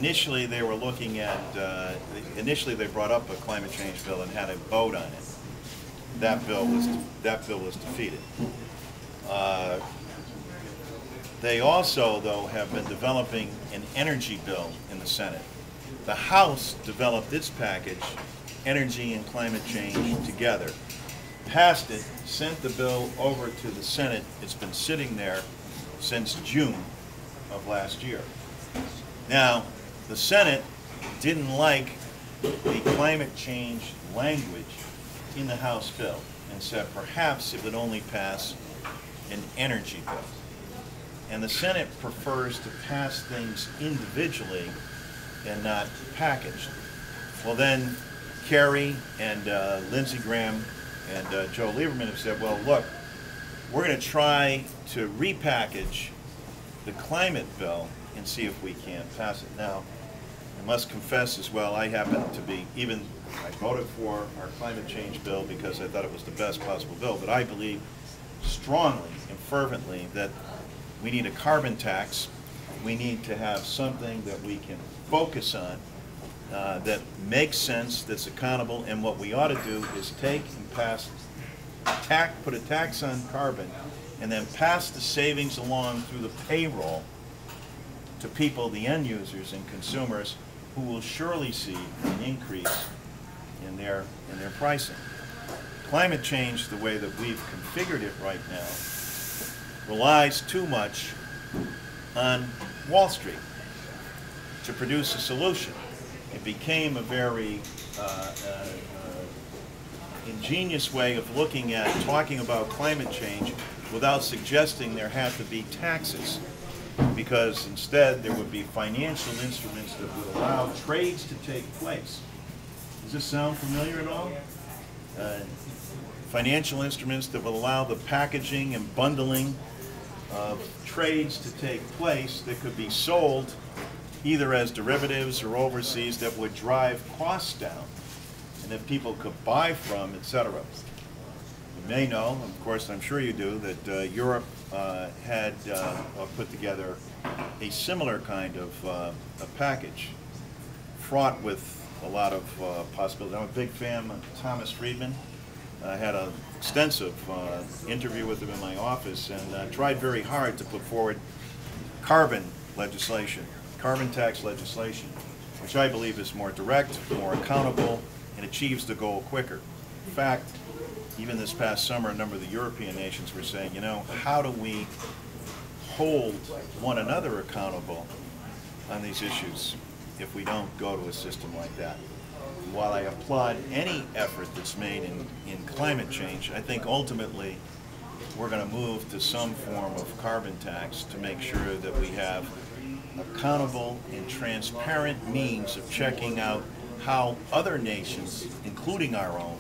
initially they were looking at, initially they brought up a climate change bill and had a vote on it. That bill was defeated. They also, though, have been developing an energy bill in the Senate. The House developed its package, energy and climate change together, passed it, sent the bill over to the Senate. It's been sitting there since June of last year. Now, the Senate didn't like the climate change language in the House bill and said perhaps it would only pass an energy bill. And the Senate prefers to pass things individually and not packaged. Well, then Kerry and Lindsey Graham and Joe Lieberman have said, well, look, we're going to try to repackage the climate bill and see if we can pass it. Now, I must confess as well, I happen to be, I voted for our climate change bill because I thought it was the best possible bill, but I believe strongly and fervently that we need a carbon tax. We need to have something that we can focus on, that makes sense, that's accountable, and what we ought to do is take and put a tax on carbon and then pass the savings along through the payroll to people, the end users and consumers, who will surely see an increase in their pricing. Climate change, the way that we've configured it right now, relies too much on Wall Street to produce a solution. It became a very ingenious way of looking at talking about climate change without suggesting there had to be taxes, because instead there would be financial instruments that would allow trades to take place. Does this sound familiar at all? Financial instruments that will allow the packaging and bundling of trades to take place that could be sold either as derivatives or overseas, that would drive costs down and that people could buy from, etc. You may know, of course I'm sure you do, that Europe had put together a similar kind of a package fraught with a lot of possibilities. I'm a big fan of Thomas Friedman. I had an extensive interview with him in my office and tried very hard to put forward carbon legislation, carbon tax legislation, which I believe is more direct, more accountable, and achieves the goal quicker. In fact, even this past summer, a number of the European nations were saying, you know, how do we hold one another accountable on these issues if we don't go to a system like that? While I applaud any effort that's made in climate change, I think ultimately we're going to move to some form of carbon tax to make sure that we have accountable and transparent means of checking out how other nations, including our own,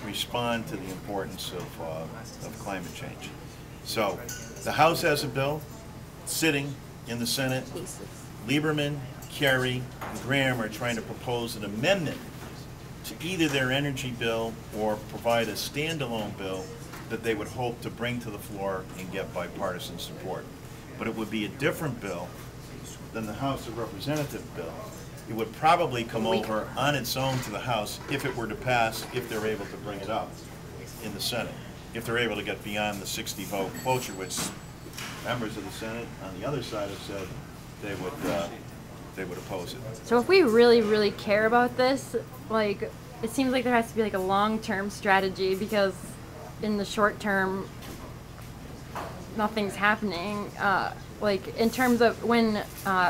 respond to the importance of climate change. So the House has a bill sitting in the Senate. Lieberman, Kerry, and Graham are trying to propose an amendment to either their energy bill or provide a standalone bill that they would hope to bring to the floor and get bipartisan support. But it would be a different bill than the House of Representatives bill. It would probably come over on its own to the House if it were to pass, if they're able to bring it up in the Senate, if they're able to get beyond the 60-vote cloture, which members of the Senate on the other side have said they would oppose it. So if we really, really care about this, like, it seems like there has to be like a long-term strategy, because in the short term, nothing's happening. Like, in terms of when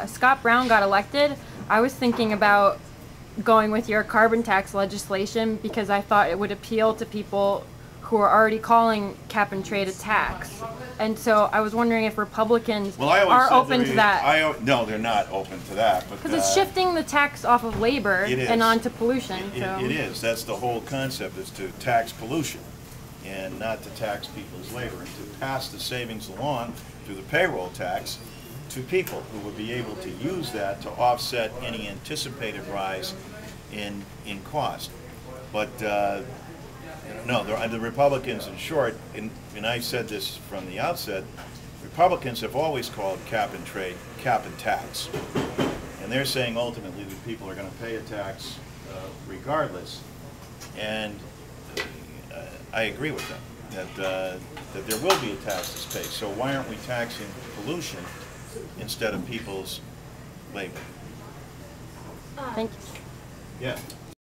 Scott Brown got elected, I was thinking about going with your carbon tax legislation because I thought it would appeal to people who are already calling cap and trade a tax. And so I was wondering if Republicans are open to that. No, they're not open to that. Because it's shifting the tax off of labor and onto pollution. It is. That's the whole concept, is to tax pollution and not to tax people's labor, and to pass the savings along through the payroll tax to people who would be able to use that to offset any anticipated rise in cost. But no, the Republicans, in short, and I said this from the outset, Republicans have always called cap and trade cap and tax. And And they're saying ultimately that people are going to pay a tax regardless. And I agree with them that there will be a tax that's paid. So why aren't we taxing pollution instead of people's labor? Thank you. Yeah.